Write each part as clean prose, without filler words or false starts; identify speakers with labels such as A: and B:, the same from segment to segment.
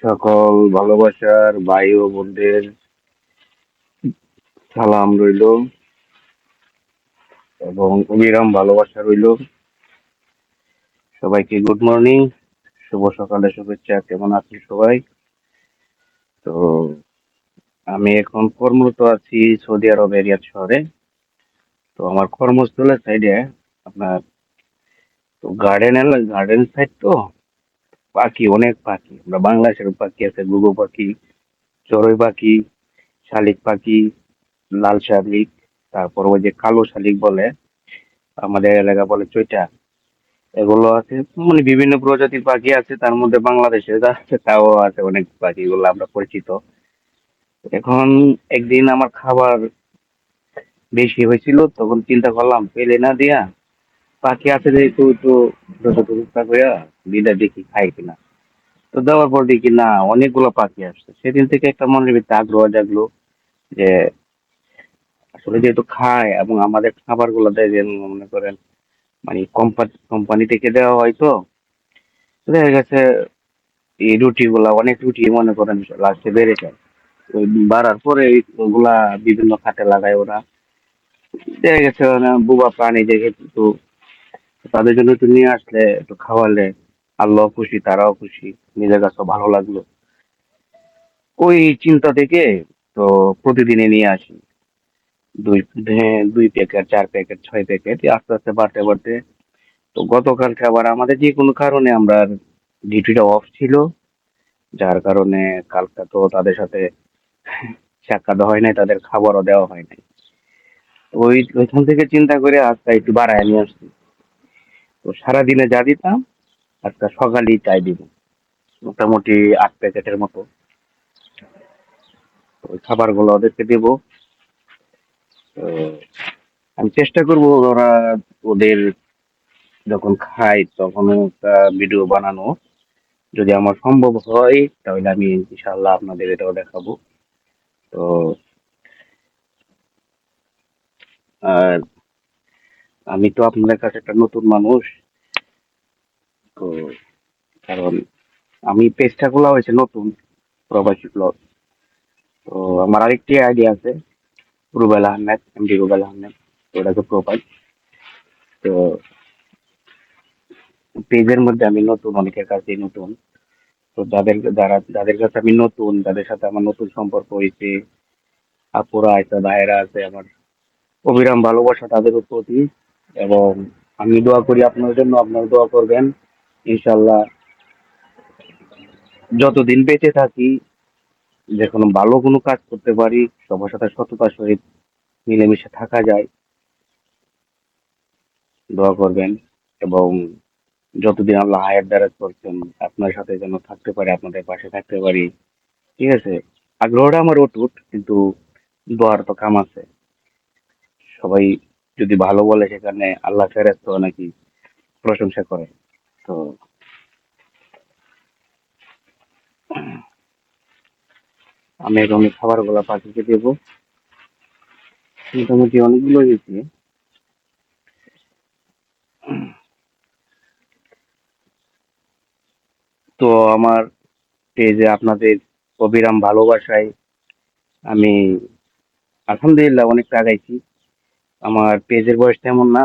A: সকল ভালোবাসার ভাই ও বোনদের সালাম রইল এবং অবিরাম ভালোবাসা রইল। সবাইকে গুড মর্নিং, শুভ সকালে শুভেচ্ছা। কেমন আছেন সবাই? তো আমি এখন কর্মরত আছি সৌদি আরবের রিয়াদ শহরে। তো আমার কর্মস্থলের সাইডে আপনার তো গার্ডেন সাইড, তো পাখি, অনেক পাখি। আমরা বাংলাদেশের পাখি আছে, ঘুঘু পাখি, চড়ুই পাখি, শালিক পাখি, লাল শালিক, তারপর ওই যে কালো শালিক বলে, আমাদের এলাকা বলে চৈটা। এগুলো আছে, মানে বিভিন্ন প্রজাতির পাখি আছে। তার মধ্যে বাংলাদেশে যা আছে তাও আছে অনেক পাখি, এগুলো আমরা পরিচিত। এখন একদিন আমার খাবার বেশি হয়েছিল, তখন চিন্তা করলাম পেলে না দিয়া পাখি আছে যে একটু একটু ছোট ছোট টুকরা করে বিদা দেখি খাই কিনা। তো দেওয়ার পর দেখি না, অনেকগুলো পাখি আসছে। সেদিন থেকে একটা মনের ভিতরে আগ্রহ জাগলো যে আসলে যেহেতু খায় এবং আমাদের খাবার গুলো দেয়, যে মনে করেন মানে কোম্পানি থেকে দেওয়া হয়, তো দেখা গেছে এই রুটি গুলা, অনেক রুটি মনে করেন লাস্টে বেড়ে যায়। ওই বাড়ার পরে ওগুলা বিভিন্ন খাতে লাগায় ওরা। দেখা গেছে বুবা প্রাণী যেহেতু, তাদের জন্য একটু নিয়ে আসলে, একটু খাওয়ালে আল্লাহ খুশি, তারাও খুশি, নিজের কাছেও ভালো লাগলো। ওই চিন্তা থেকে তো প্রতিদিনই নিয়ে আসি। দুই দুই প্যাকেট, 4 প্যাকেট, 6 প্যাকেট, আস্তে আস্তে বাড়তে বাড়তে। তো গতকালকে আবার আমাদের যে কোনো কারণে আমরা ডিউটিটা অফ ছিল, যার কারণে কালকে তো তাদের সাথে সাক্ষাৎ হয় নাই, তাদের খাবারও দেওয়া হয় নাই। ওইখান থেকে চিন্তা করে আজকে একটু বাড়ায় নিয়ে আসছি। তো সারাদিনে যা দিতাম আজকে সকালেই তাই দিব, মোটামুটি 8 প্যাকেটের মতো। তো ওই খাবারগুলো ওদেরকে দেবো। তো আমি চেষ্টা করবো ওরা, ওদের যখন খায় তখন একটা ভিডিও বানানো, যদি আমার সম্ভব হয় তাহলে আমি ইনশাল্লাহ আপনাদের এটাও দেখাবো। তো আর আমি তো আপনাদের কাছে একটা নতুন মানুষ, তো কারণ আমি পেজটা খোলা হয়েছে নতুন, প্রবাসী ব্লগ। তো আমার আরেকটি আইডিয়া আছে, রুবেল আহমেদ, এমডি রুবেল আহমেদ, তো ওটাকে প্রোফাইল। তো পেজের মধ্যে আমি নতুন, অনেকের কাছে নতুন। তো যাদের কাছে আমি নতুন, যাদের সাথে আমার নতুন সম্পর্ক হয়েছে, আপুরা আছে, ভাইয়েরা আছে, আমার অবিরাম ভালোবাসা তাদের প্রতি। এবং আমি দোয়া করি আপনার জন্য, আপনারা দোয়া করবেন। ইনশাল্লাহ যতদিন বেঁচে থাকি, যে কোনো ভালো কোনো কাজ করতে পারি, সবার সাথে সততার সহিত মিলেমিশে থাকা যায়, দোয়া করবেন। এবং যতদিন আল্লাহ হায়াত দারাজ করছেন, আপনার সাথে যেন থাকতে পারি, আপনাদের পাশে থাকতে পারি। ঠিক আছে? আগ্রহটা আমার অটুট, কিন্তু দোয়ার তো কাম আছে। সবাই যদি ভালো বলে, সেখানে আল্লাহ ফেরেশতা নাকি প্রশংসা করে। তো আমি এখন খাবার গুলা পাখিকে দেবো, মোটামুটি অনেকগুলো দিয়েছি। তো আমার পেজে আপনাদের অবিরাম ভালোবাসায় আমি আলহামদুলিল্লাহ অনেকটা আগাইছি। আমার পেজের বয়স তেমন না,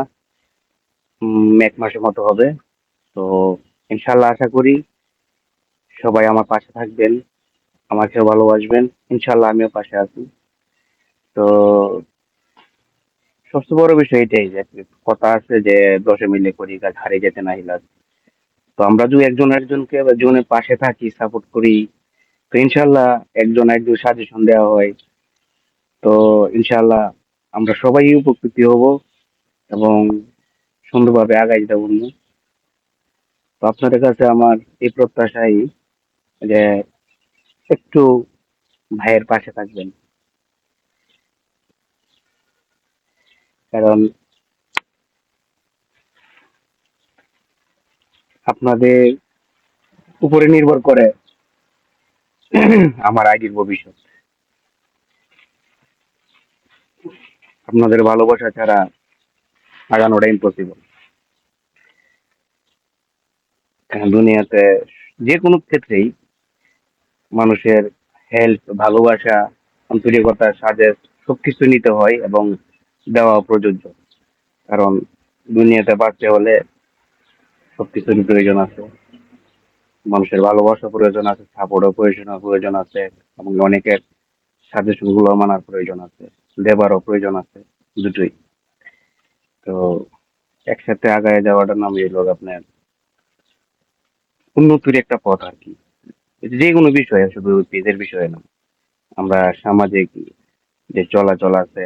A: 1 মাসের মতো হবে। তো ইনশাল্লাহ আশা করি সবাই আমার পাশে থাকবেন, আমাকেও ভালোবাসবেন। ইনশাল্লাহ আমিও পাশে আছি। তো সবচেয়ে বড় বিষয় এটাই যে কথা আছে যে 10 মিলে করি কাজ, হারিয়ে যেতে না হিলাস। তো আমরা যদি একজন একজনকে বা জীবনের পাশে থাকি, সাপোর্ট করি, তো ইনশাল্লাহ একজন একজন সাজেশন দেওয়া হয়, তো ইনশাল্লাহ আমরা সবাই উপকৃত হব এবং সুন্দরভাবে আগাই যেতে পারবো। তো আপনাদের কাছে আমার এই প্রত্যাশাই যে একটু ভাইয়ের পাশে থাকবেন। কারণ আপনাদের উপরে নির্ভর করে আমার আইডির ভবিষ্যৎ। আপনাদের ভালোবাসা ছাড়া আগানোটা ইম্পসিবল। কারণ দুনিয়াতে যে কোনো ক্ষেত্রেই মানুষের হেল্প, ভালোবাসা, আন্তরিকতা, সাজেস্ট সবকিছু নিতে হয় এবং দেওয়া প্রযোজ্য। কারণ দুনিয়াতে বাঁচতে হলে সবকিছুরই প্রয়োজন আছে। মানুষের ভালোবাসা প্রয়োজন আছে, সাপোর্টও প্রয়োজন আছে, এবং অনেকের সাজেশন গুলো মানার প্রয়োজন আছে, দেবারও প্রয়োজন আছে, দুটোই। তো একসাথে আগায় যাওয়াটার নামই হলো আপনার উন্নতির একটা পথ আর কি। এটা যে কোনো বিষয়ে, শুধু পেজের বিষয়ে না। আমরা সামাজিক যে চলাচল আছে,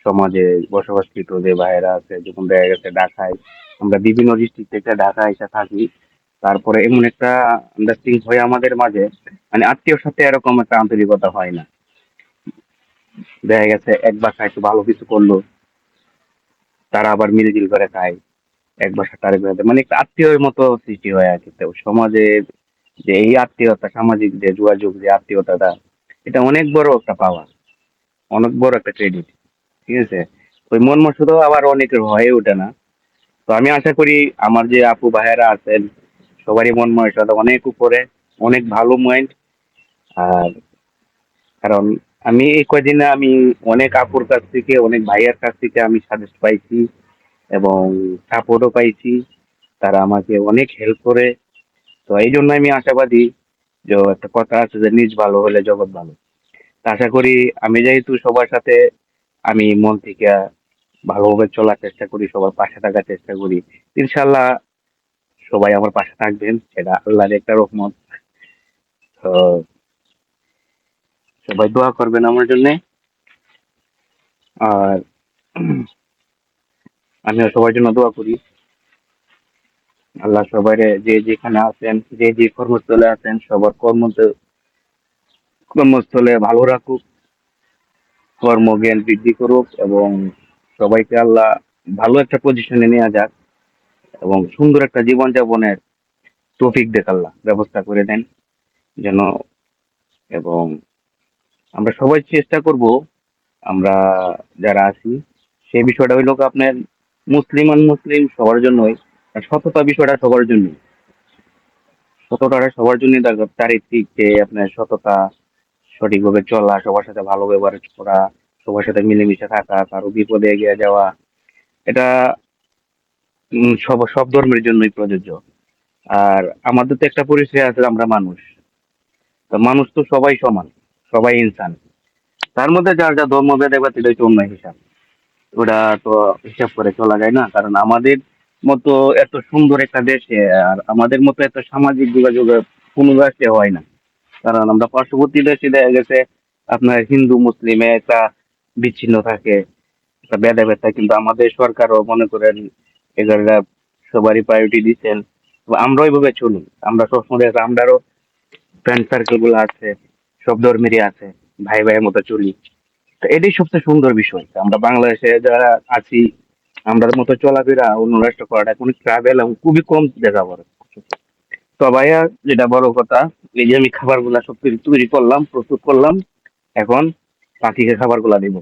A: সমাজে বসবাসকৃত যে ভাইয়েরা আছে, যখন দেখা গেছে ঢাকায়, আমরা বিভিন্ন ডিস্ট্রিক্ট থেকে ঢাকায় এসে থাকি, তারপরে এমন একটা আন্ডারস্ট্যান্ডিং হয় আমাদের মাঝে, মানে আত্মীয়র সাথে এরকম একটা আন্তরিকতা হয় না। দেখা গেছে এক বাসায় একটু ভালো কিছু করলো, তারা আবার মিলজিল করে খায়, এক বাসা তার মানে একটা আত্মীয়র মতো সৃষ্টি হয় আর কি। তো সমাজে যে এই আত্মীয়তা, সামাজিক যে যোগাযোগ, যে আত্মীয়তাটা, এটা অনেক বড় একটা পাওয়া, অনেক বড় একটা ক্রেডিট। ঠিক আছে? ওই মন মর্ষদ আবার অনেকের হয়ে ওঠে না। তো আমি আশা করি আমার যে আপু ভাইয়েরা আছেন, সবারই মন মর্ষদ অনেক উপরে, অনেক ভালো মাইন্ড। আর কারণ আমি এই কয়দিনে আমি অনেক আপুর কাছ থেকে, অনেক ভাইয়ের কাছ থেকে আমি সাজেস্ট পাইছি এবং সাপোর্টও পাইছি। তারা আমাকে অনেক হেল্প করে। তো এই জন্য আমি আশাবাদী যে একটা কথা আছে যে নিজ ভালো হলে জগৎ ভালো। তা আশা করি আমি যেহেতু সবার সাথে আমি মন থেকে ভালোভাবে চলার চেষ্টা করি, সবার পাশে থাকার চেষ্টা করি, ইনশাল্লাহ সবাই আমার পাশে থাকবেন, এটা আল্লাহর একটা রহমত। তো সবাই দোয়া করবেন আমার জন্য। আর আমিও সবার জন্য দোয়া করি। আল্লাহ সবাই যে যেখানে আছেন, যে যে কর্মস্থলে আছেন, সবার কর্মস্থলে ভালো রাখুক, কর্মজ্ঞান বৃদ্ধি করুক, এবং সবাইকে আল্লাহ ভালো একটা পজিশনে নিয়ে যাক, এবং সুন্দর একটা জীবনযাপনের তৌফিক দেখ আল্লাহ ব্যবস্থা করে দেন যেন। এবং আমরা সবাই চেষ্টা করব, আমরা যারা আছি, সেই বিষয়টা হইল আপনার মুসলিম আর মুসলিম সবার জন্যই, আর সততা বিষয়টা সবার জন্য। সততাটা সবার জন্য চারিত্রিক যে আপনার সততা, সঠিকভাবে চলা, সবার সাথে ভালো ব্যবহার করা, সবার সাথে মিলেমিশে থাকা, কারো বিপদে এগিয়ে যাওয়া, এটা সব সব ধর্মের জন্যই প্রযোজ্য। আর আমাদের তো একটা পরিচয় আছে, আমরা মানুষ। তো মানুষ তো সবাই সমান, সবাই ইনসান। তার মধ্যে যার যা ধর্মভেদ, এবার সেটা হচ্ছে অন্য হিসাব। ওটা তো হিসাব করে চলা যায় না, কারণ আমাদের মতো এত সুন্দর একটা দেশে, আর আমাদের মতো এত সামাজিক যোগাযোগের কোনো রাষ্ট্রে হয় না। কারণ আমরা পার্শ্ববর্তী দেশে দেখা গেছে আপনার হিন্দু মুসলিমে একটা বিচ্ছিন্ন থাকে, একটা ভেদাভেদ থাকে, কিন্তু আমাদের সরকারও মনে করেন এগুলা সবারই প্রায়োরিটি দিচ্ছেন। তো আমরা ওইভাবে চলি, আমরা সবসময় দেখা যায় আমরাও ফ্রেন্ড সার্কেল গুলো আছে, সব ধর্মেরই আছে, ভাই ভাইয়ের মতো চলি। তো এটাই সবচেয়ে সুন্দর বিষয়, আমরা বাংলাদেশে যারা আছি, আমরা মতো চলাফেরা অন্য রাষ্ট্র করাটা কোনো ট্রাভেল খুবই কম দেখা পড়ে। তো ভাইয়া, যেটা বড় কথা, এই যে আমি খাবার গুলা সব তৈরি তৈরি করলাম, প্রস্তুত করলাম, এখন পাখিকে খাবার গুলা দিব।